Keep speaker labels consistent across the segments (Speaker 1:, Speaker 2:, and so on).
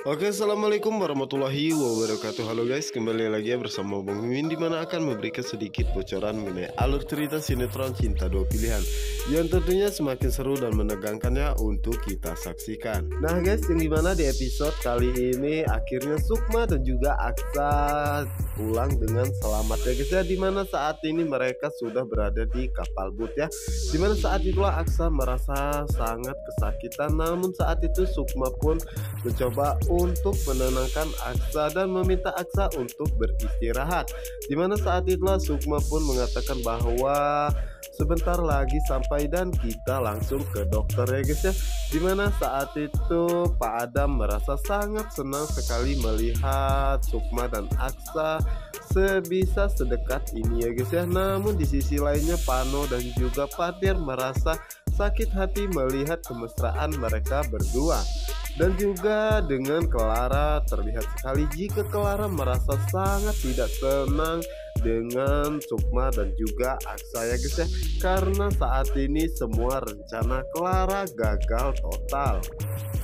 Speaker 1: Oke, assalamualaikum warahmatullahi wabarakatuh. Halo guys, kembali lagi ya bersama Bang Mimin, dimana akan memberikan sedikit bocoran mengenai alur cerita sinetron Cinta Dua Pilihan yang tentunya semakin seru dan menegangkannya untuk kita saksikan. Nah guys, yang dimana di episode kali ini akhirnya Sukma dan juga Aksa pulang dengan selamat ya guys ya, dimana saat ini mereka sudah berada di kapal boot ya, dimana saat itulah Aksa merasa sangat kesakitan. Namun saat itu Sukma pun mencoba untuk menenangkan Aksa dan meminta Aksa untuk beristirahat, dimana saat itulah Sukma pun mengatakan bahwa sebentar lagi sampai dan kita langsung ke dokter ya guys ya, dimana saat itu Pak Adam merasa sangat senang sekali melihat Sukma dan Aksa sebisa sedekat ini ya guys ya. Namun di sisi lainnya Pano dan juga Patir merasa sakit hati melihat kemesraan mereka berdua. Dan juga dengan Clara, terlihat sekali jika Clara merasa sangat tidak senang dengan Sukma dan juga Aksa ya guys ya, karena saat ini semua rencana Clara gagal total.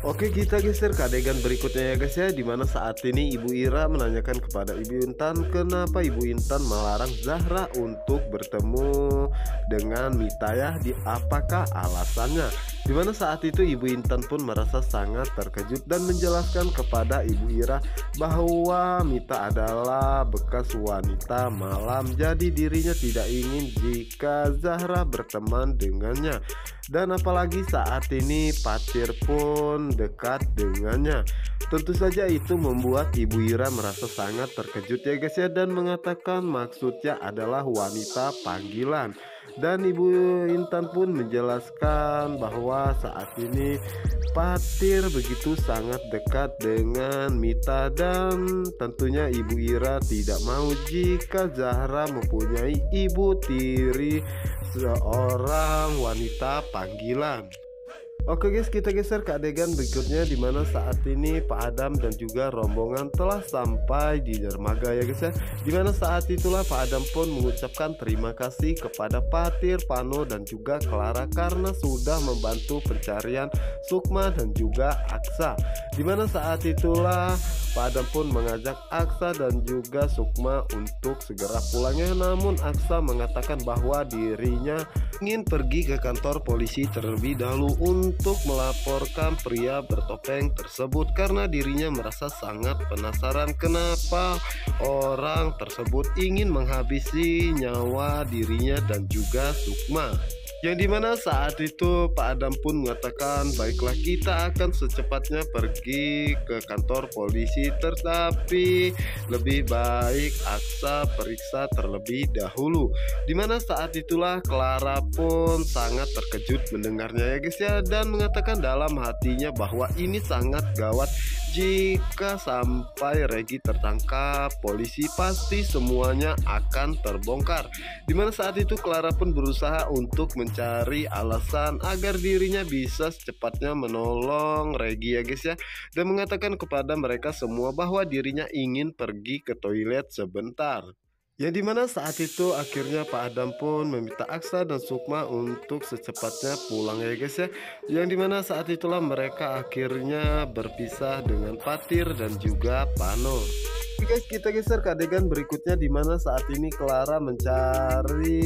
Speaker 1: Oke, kita geser ke adegan berikutnya ya guys ya, dimana saat ini Ibu Ira menanyakan kepada Ibu Intan kenapa Ibu Intan melarang Zahra untuk bertemu dengan Mita ya, apakah alasannya, dimana saat itu Ibu Intan pun merasa sangat terkejut dan menjelaskan kepada Ibu Ira bahwa Mita adalah bekas wanita malam, jadi dirinya tidak ingin jika Zahra berteman dengannya, dan apalagi saat ini Patir pun dekat dengannya. Tentu saja itu membuat Ibu Ira merasa sangat terkejut ya guys ya, dan mengatakan maksudnya adalah wanita panggilan. Dan Ibu Intan pun menjelaskan bahwa saat ini Patir begitu sangat dekat dengan Mita, dan tentunya Ibu Ira tidak mau jika Zahra mempunyai ibu tiri seorang wanita panggilan. Oke guys, kita geser ke adegan berikutnya, dimana saat ini Pak Adam dan juga rombongan telah sampai di dermaga ya guys ya, dimana saat itulah Pak Adam pun mengucapkan terima kasih kepada Patir, Pano dan juga Clara karena sudah membantu pencarian Sukma dan juga Aksa, dimana saat itulah Pak Adam pun mengajak Aksa dan juga Sukma untuk segera pulangnya. Namun Aksa mengatakan bahwa dirinya ingin pergi ke kantor polisi terlebih dahulu untuk melaporkan pria bertopeng tersebut, karena dirinya merasa sangat penasaran kenapa orang tersebut ingin menghabisi nyawa dirinya dan juga Sukma. Yang dimana saat itu Pak Adam pun mengatakan baiklah kita akan secepatnya pergi ke kantor polisi, tetapi lebih baik Aksa periksa terlebih dahulu. Dimana saat itulah Clara pun sangat terkejut mendengarnya ya guys ya, dan mengatakan dalam hatinya bahwa ini sangat gawat, jika sampai Regi tertangkap polisi pasti semuanya akan terbongkar. Dimana saat itu Clara pun berusaha untuk mencari alasan agar dirinya bisa secepatnya menolong Regi ya guys ya, dan mengatakan kepada mereka semua bahwa dirinya ingin pergi ke toilet sebentar. Yang dimana saat itu akhirnya Pak Adam pun meminta Aksa dan Sukma untuk secepatnya pulang ya guys ya, yang dimana saat itulah mereka akhirnya berpisah dengan Patir dan juga Pano. Oke guys, kita geser ke adegan berikutnya, dimana saat ini Clara mencari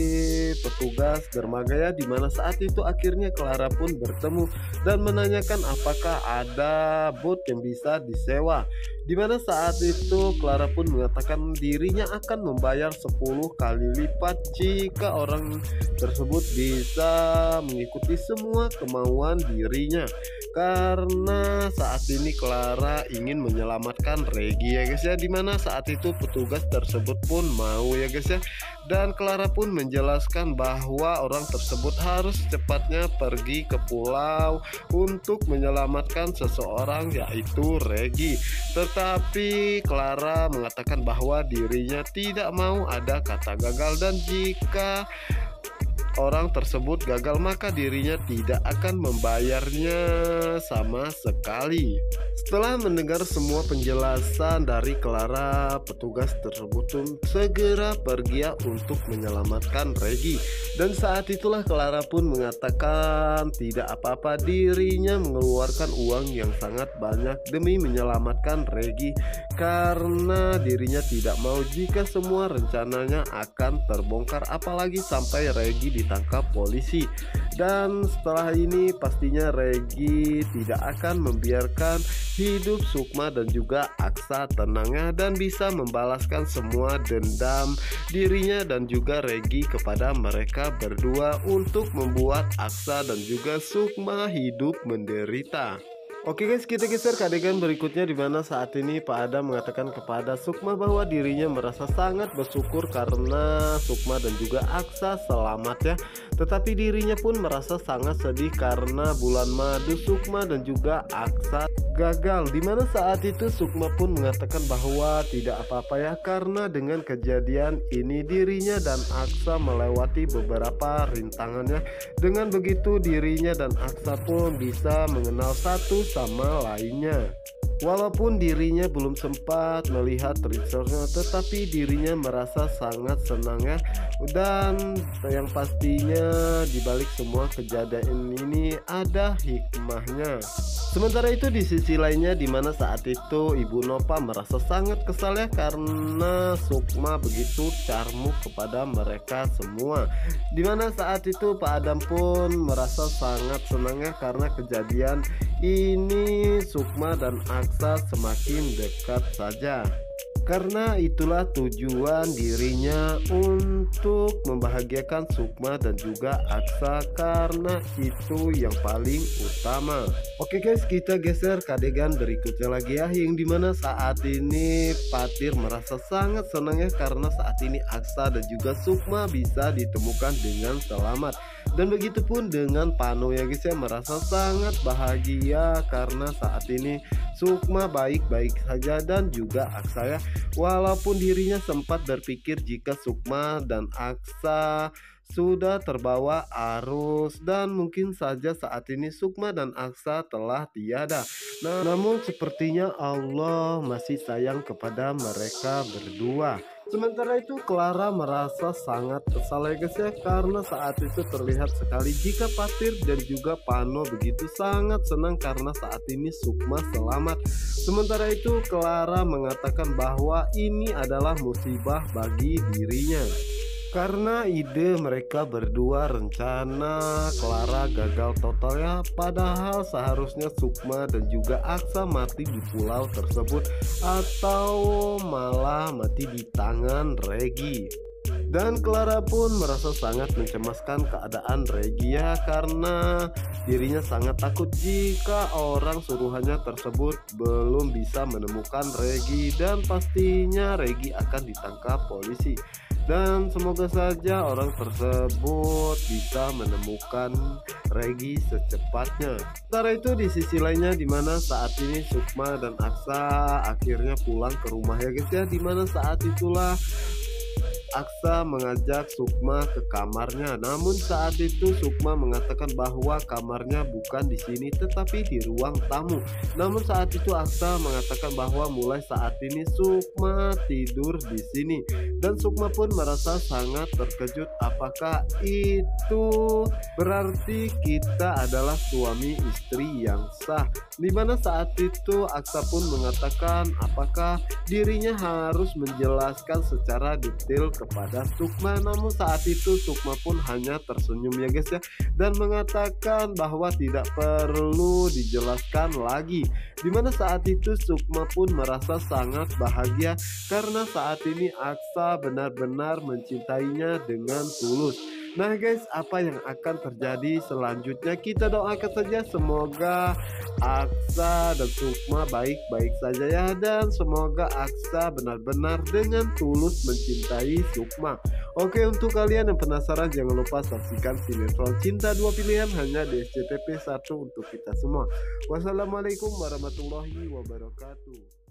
Speaker 1: petugas dermaga ya, dimana saat itu akhirnya Clara pun bertemu dan menanyakan apakah ada boot yang bisa disewa, dimana saat itu Clara pun mengatakan dirinya akan membayar 10 kali lipat jika orang tersebut bisa mengikuti semua kemauan dirinya, karena saat ini Clara ingin menyelamatkan Regi ya guys ya, dimana saat itu petugas tersebut pun mau ya guys ya, dan Clara pun menjelaskan bahwa orang tersebut harus cepatnya pergi ke pulau untuk menyelamatkan seseorang yaitu Regi, tetapi Clara mengatakan bahwa dirinya tidak mau ada kata gagal, dan jika orang tersebut gagal, maka dirinya tidak akan membayarnya sama sekali. Setelah mendengar semua penjelasan dari Clara, petugas tersebut pun segera pergi untuk menyelamatkan Reggie. Dan saat itulah Clara pun mengatakan tidak apa-apa, dirinya mengeluarkan uang yang sangat banyak demi menyelamatkan Reggie, karena dirinya tidak mau jika semua rencananya akan terbongkar, apalagi sampai Reggie ditangkap polisi. Dan setelah ini pastinya Reggie tidak akan membiarkan hidup Sukma dan juga Aksa tenangnya, dan bisa membalaskan semua dendam dirinya dan juga Reggie kepada mereka berdua untuk membuat Aksa dan juga Sukma hidup menderita. Oke guys, kita geser ke adegan berikutnya, di mana saat ini Pak Adam mengatakan kepada Sukma bahwa dirinya merasa sangat bersyukur karena Sukma dan juga Aksa selamat ya. Tetapi dirinya pun merasa sangat sedih karena bulan madu Sukma dan juga Aksa gagal. Di mana saat itu Sukma pun mengatakan bahwa tidak apa-apa ya, karena dengan kejadian ini dirinya dan Aksa melewati beberapa rintangannya. Dengan begitu dirinya dan Aksa pun bisa mengenal satu sama lainnya. Walaupun dirinya belum sempat melihat trailernya, tetapi dirinya merasa sangat senang ya. Dan yang pastinya dibalik semua kejadian ini ada hikmahnya. Sementara itu di sisi lainnya, di mana saat itu Ibu Nova merasa sangat kesal ya, karena Sukma begitu carmuk kepada mereka semua. Di mana saat itu Pak Adam pun merasa sangat senang ya, karena kejadian ini Sukma dan Aksa semakin dekat saja. Karena itulah tujuan dirinya untuk membahagiakan Sukma dan juga Aksa, karena itu yang paling utama. Oke guys, kita geser ke adegan berikutnya lagi ya, yang dimana saat ini Patir merasa sangat senang ya, karena saat ini Aksa dan juga Sukma bisa ditemukan dengan selamat. Dan begitupun dengan Pano ya guys ya, merasa sangat bahagia karena saat ini Sukma baik-baik saja dan juga Aksa ya. Walaupun dirinya sempat berpikir jika Sukma dan Aksa sudah terbawa arus dan mungkin saja saat ini Sukma dan Aksa telah tiada. Namun sepertinya Allah masih sayang kepada mereka berdua. Sementara itu Clara merasa sangat kesal ya guys ya, karena saat itu terlihat sekali jika Patir dan juga Pano begitu sangat senang karena saat ini Sukma selamat. Sementara itu Clara mengatakan bahwa ini adalah musibah bagi dirinya. Karena ide mereka berdua, rencana Clara gagal total ya, padahal seharusnya Sukma dan juga Aksa mati di pulau tersebut atau malah mati di tangan Reggie. Dan Clara pun merasa sangat mencemaskan keadaan Reggie ya, karena dirinya sangat takut jika orang suruhannya tersebut belum bisa menemukan Reggie, dan pastinya Reggie akan ditangkap polisi. Dan semoga saja orang tersebut bisa menemukan Reggie secepatnya. Sementara itu di sisi lainnya, dimana saat ini Sukma dan Aksa akhirnya pulang ke rumah ya guys ya, dimana saat itulah Aksa mengajak Sukma ke kamarnya. Namun saat itu Sukma mengatakan bahwa kamarnya bukan di sini tetapi di ruang tamu. Namun saat itu Aksa mengatakan bahwa mulai saat ini Sukma tidur di sini. Dan Sukma pun merasa sangat terkejut, apakah itu berarti kita adalah suami istri yang sah? Dimana saat itu Aksa pun mengatakan apakah dirinya harus menjelaskan secara detail kepada Sukma. Namun saat itu Sukma pun hanya tersenyum ya guys ya, dan mengatakan bahwa tidak perlu dijelaskan lagi. Dimana saat itu Sukma pun merasa sangat bahagia karena saat ini Aksa benar-benar mencintainya dengan tulus. Nah guys, apa yang akan terjadi selanjutnya kita doakan saja, semoga Aksa dan Sukma baik-baik saja ya, dan semoga Aksa benar-benar dengan tulus mencintai Sukma. Oke, untuk kalian yang penasaran jangan lupa saksikan sinetron Cinta Dua Pilihan hanya di SCTV 1 untuk kita semua. Wassalamualaikum warahmatullahi wabarakatuh.